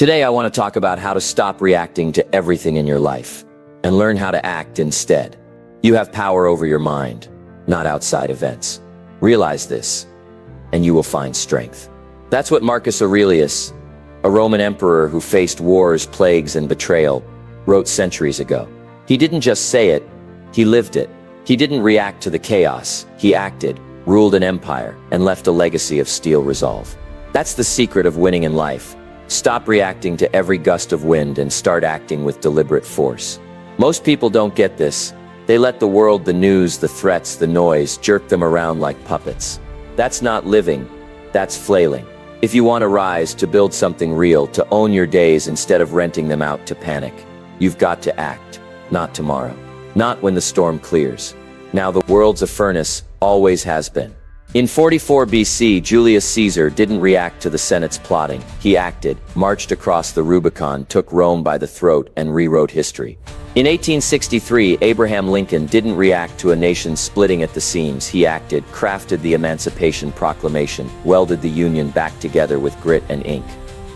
Today I want to talk about how to stop reacting to everything in your life and learn how to act instead. You have power over your mind, not outside events. Realize this, and you will find strength. That's what Marcus Aurelius, a Roman emperor who faced wars, plagues, and betrayal, wrote centuries ago. He didn't just say it, he lived it. He didn't react to the chaos, he acted, ruled an empire, and left a legacy of steel resolve. That's the secret of winning in life. Stop reacting to every gust of wind and start acting with deliberate force. Most people don't get this. They let the world, the news, the threats, the noise jerk them around like puppets. That's not living, that's flailing. If you want to rise, to build something real, to own your days instead of renting them out to panic, you've got to act, not tomorrow, not when the storm clears. Now the world's a furnace, always has been. In 44 BC, Julius Caesar didn't react to the Senate's plotting. He acted, marched across the Rubicon, took Rome by the throat, and rewrote history. In 1863, Abraham Lincoln didn't react to a nation splitting at the seams. He acted, crafted the Emancipation Proclamation, welded the Union back together with grit and ink.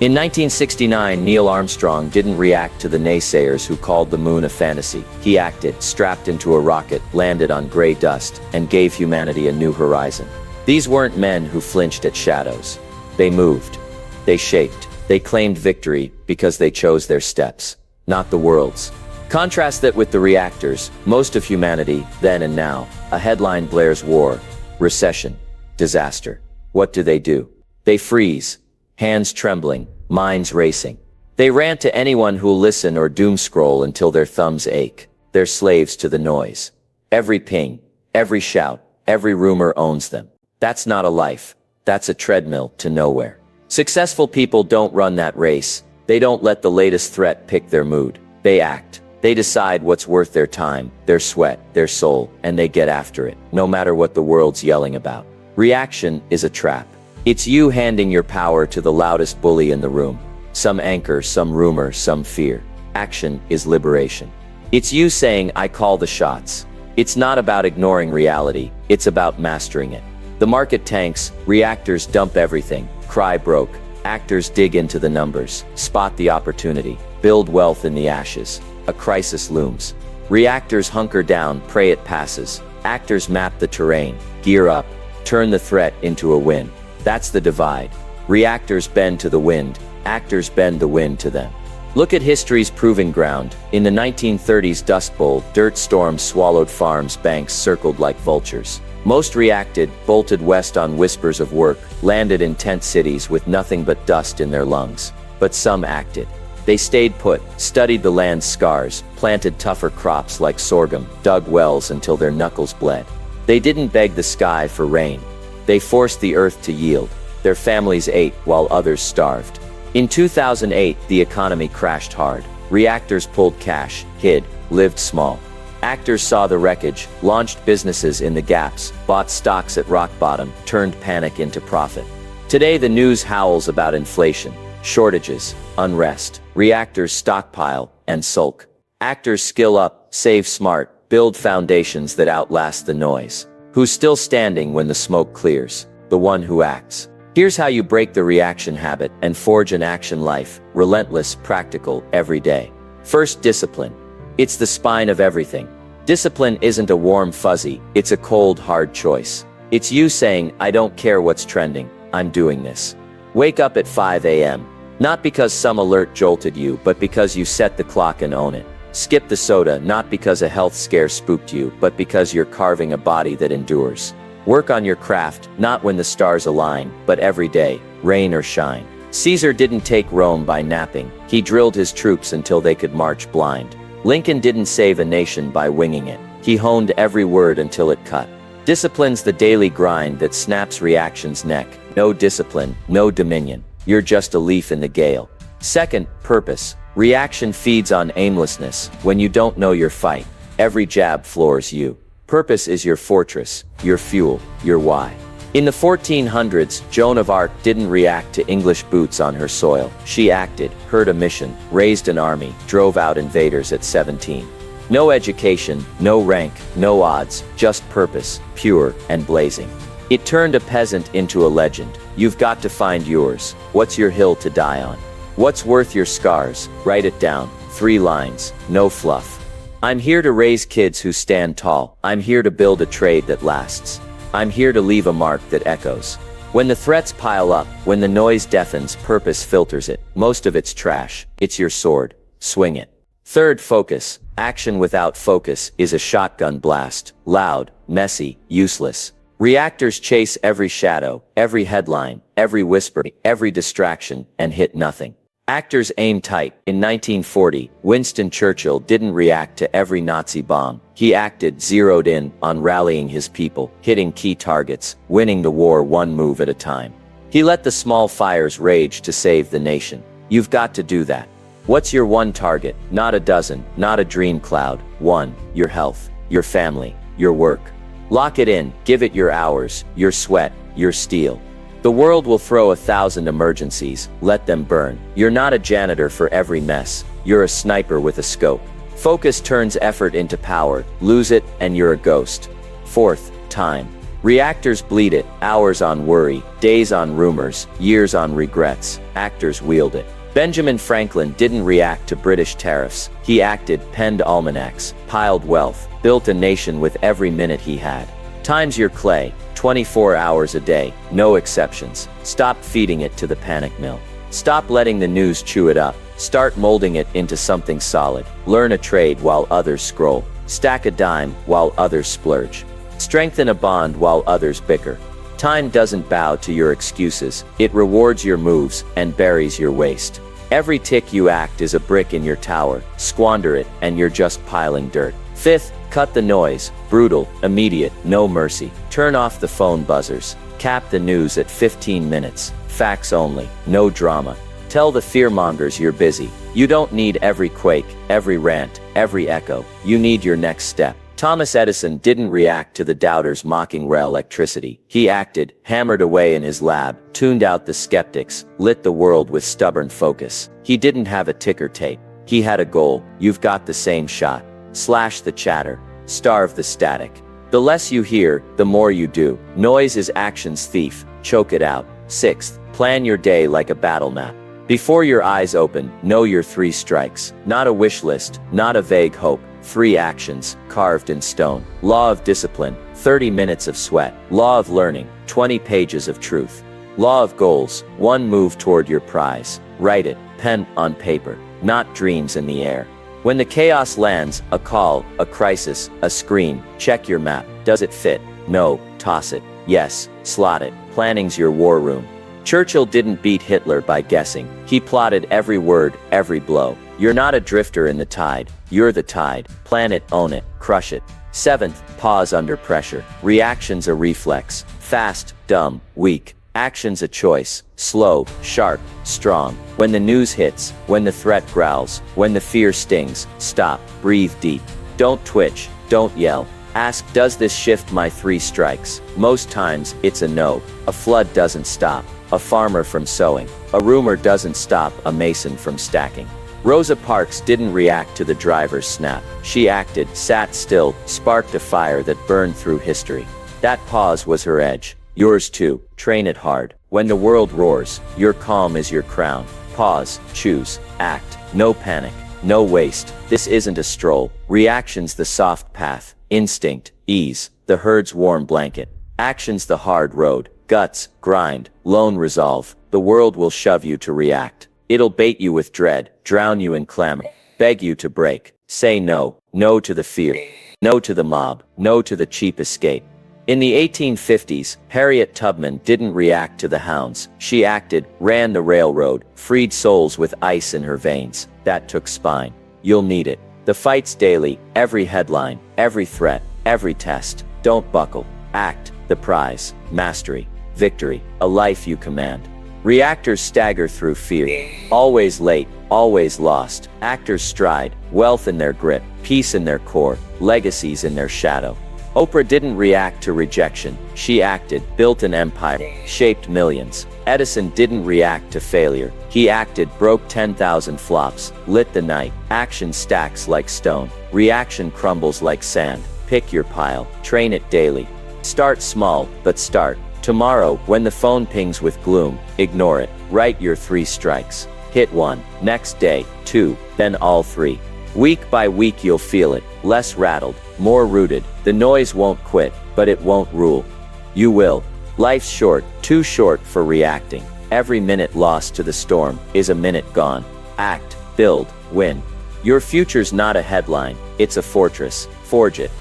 In 1969, Neil Armstrong didn't react to the naysayers who called the moon a fantasy. He acted, strapped into a rocket, landed on gray dust, and gave humanity a new horizon. These weren't men who flinched at shadows. They moved. They shaped. They claimed victory because they chose their steps, not the world's. Contrast that with the reactors, most of humanity, then and now. A headline blares war, recession, disaster. What do? They freeze, hands trembling, minds racing. They rant to anyone who'll listen or doom scroll until their thumbs ache. They're slaves to the noise. Every ping, every shout, every rumor owns them. That's not a life. That's a treadmill to nowhere. Successful people don't run that race. They don't let the latest threat pick their mood. They act. They decide what's worth their time, their sweat, their soul, and they get after it, no matter what the world's yelling about. Reaction is a trap. It's you handing your power to the loudest bully in the room. Some anchor, some rumor, some fear. Action is liberation. It's you saying, I call the shots. It's not about ignoring reality, it's about mastering it. The market tanks, reactors dump everything, cry broke. Actors dig into the numbers, spot the opportunity, build wealth in the ashes. A crisis looms. Reactors hunker down, pray it passes. Actors map the terrain, gear up, turn the threat into a win. That's the divide. Reactors bend to the wind, actors bend the wind to them. Look at history's proving ground. In the 1930s Dust Bowl, dirt storms swallowed farms, banks circled like vultures. Most reacted, bolted west on whispers of work, landed in tent cities with nothing but dust in their lungs. But some acted. They stayed put, studied the land's scars, planted tougher crops like sorghum, dug wells until their knuckles bled. They didn't beg the sky for rain. They forced the earth to yield. Their families ate while others starved. In 2008, the economy crashed hard. Reactors pulled cash, hid, lived small. Actors saw the wreckage, launched businesses in the gaps, bought stocks at rock bottom, turned panic into profit. Today the news howls about inflation, shortages, unrest. Reactors stockpile and sulk. Actors skill up, save smart, build foundations that outlast the noise. Who's still standing when the smoke clears? The one who acts. Here's how you break the reaction habit and forge an action life, relentless, practical, every day. First, discipline. It's the spine of everything. Discipline isn't a warm fuzzy, it's a cold, hard choice. It's you saying, I don't care what's trending, I'm doing this. Wake up at 5 a.m. Not because some alert jolted you, but because you set the clock and own it. Skip the soda, not because a health scare spooked you, but because you're carving a body that endures. Work on your craft, not when the stars align, but every day, rain or shine. Caesar didn't take Rome by napping. He drilled his troops until they could march blind. Lincoln didn't save a nation by winging it. He honed every word until it cut. Discipline's the daily grind that snaps reaction's neck. No discipline, no dominion. You're just a leaf in the gale. Second, purpose. Reaction feeds on aimlessness. When you don't know your fight, every jab floors you. Purpose is your fortress, your fuel, your why. In the 1400s, Joan of Arc didn't react to English boots on her soil. She acted, heard a mission, raised an army, drove out invaders at 17. No education, no rank, no odds, just purpose, pure and blazing. It turned a peasant into a legend. You've got to find yours. What's your hill to die on? What's worth your scars? Write it down. 3 lines. No fluff. I'm here to raise kids who stand tall. I'm here to build a trade that lasts. I'm here to leave a mark that echoes. When the threats pile up, when the noise deafens, purpose filters it. Most of it's trash. It's your sword. Swing it. Third, focus. Action without focus is a shotgun blast. Loud, messy, useless. Reactors chase every shadow, every headline, every whisper, every distraction, and hit nothing. Actors aim tight. In 1940, Winston Churchill didn't react to every Nazi bomb. He acted zeroed in on rallying his people, hitting key targets, winning the war one move at a time. He let the small fires rage to save the nation. You've got to do that. What's your one target? Not a dozen, not a dream cloud. One, your health, your family, your work. Lock it in, give it your hours, your sweat, your steel. The world will throw 1,000 emergencies, let them burn. You're not a janitor for every mess, you're a sniper with a scope. Focus turns effort into power, lose it and you're a ghost. Fourth, time. Reactors bleed it, hours on worry, days on rumors, years on regrets. Actors wield it. Benjamin Franklin didn't react to British tariffs. He acted, penned almanacs, piled wealth, built a nation with every minute he had. Time's your clay, 24 hours a day, no exceptions. Stop feeding it to the panic mill. Stop letting the news chew it up. Start molding it into something solid. Learn a trade while others scroll. Stack a dime while others splurge. Strengthen a bond while others bicker. Time doesn't bow to your excuses. It rewards your moves and buries your waste. Every tick you act is a brick in your tower. Squander it and you're just piling dirt. Fifth, cut the noise. Brutal, immediate, no mercy. Turn off the phone buzzers. Cap the news at 15 minutes. Facts only, no drama. Tell the fearmongers you're busy. You don't need every quake, every rant, every echo. You need your next step. Thomas Edison didn't react to the doubters mocking electricity. He acted, hammered away in his lab, tuned out the skeptics, lit the world with stubborn focus. He didn't have a ticker tape. He had a goal. You've got the same shot. Slash the chatter. Starve the static. The less you hear, the more you do. Noise is action's thief. Choke it out. Sixth, plan your day like a battle map. Before your eyes open, know your 3 strikes. Not a wish list, not a vague hope. 3 actions, carved in stone. Law of discipline, 30 minutes of sweat. Law of learning, 20 pages of truth. Law of goals, 1 move toward your prize. Write it, pen on paper, not dreams in the air. When the chaos lands, a call, a crisis, a scream, check your map. Does it fit? No, toss it. Yes, slot it. Planning's your war room. Churchill didn't beat Hitler by guessing. He plotted every word, every blow. You're not a drifter in the tide. You're the tide. Plan it, own it, crush it. Seventh, pause under pressure. Reaction's a reflex. Fast, dumb, weak. Action's a choice. Slow, sharp, strong. When the news hits, when the threat growls, when the fear stings, stop, breathe deep. Don't twitch, don't yell. Ask, does this shift my 3 strikes? Most times, it's a no. A flood doesn't stop a farmer from sowing. A rumor doesn't stop a mason from stacking. Rosa Parks didn't react to the driver's snap. She acted, sat still, sparked a fire that burned through history. That pause was her edge. Yours too. Train it hard. When the world roars, your calm is your crown. Pause, choose, act. No panic, no waste. This isn't a stroll. Reaction's the soft path. Instinct, ease, the herd's warm blanket. Action's the hard road. Guts, grind, lone resolve. The world will shove you to react. It'll bait you with dread, drown you in clamor, beg you to break. Say no, no to the fear, no to the mob, no to the cheap escape. In the 1850s, Harriet Tubman didn't react to the hounds. She acted, ran the railroad, freed souls with ice in her veins. That took spine. You'll need it. The fight's daily, every headline, every threat, every test. Don't buckle. Act, the prize, mastery, victory, a life you command. Reactors stagger through fear. Always late, always lost. Actors stride, wealth in their grip, peace in their core, legacies in their shadow. Oprah didn't react to rejection. She acted, built an empire, shaped millions. Edison didn't react to failure. He acted, broke 10,000 flops, lit the night. Action stacks like stone. Reaction crumbles like sand. Pick your pile, train it daily. Start small, but start. Tomorrow, when the phone pings with gloom, ignore it. Write your 3 strikes. Hit 1. Next day, 2. Then all 3. Week by week you'll feel it, less rattled, more rooted. The noise won't quit, but it won't rule. You will. Life's short, too short for reacting. Every minute lost to the storm is a minute gone. Act, build, win. Your future's not a headline, it's a fortress. Forge it.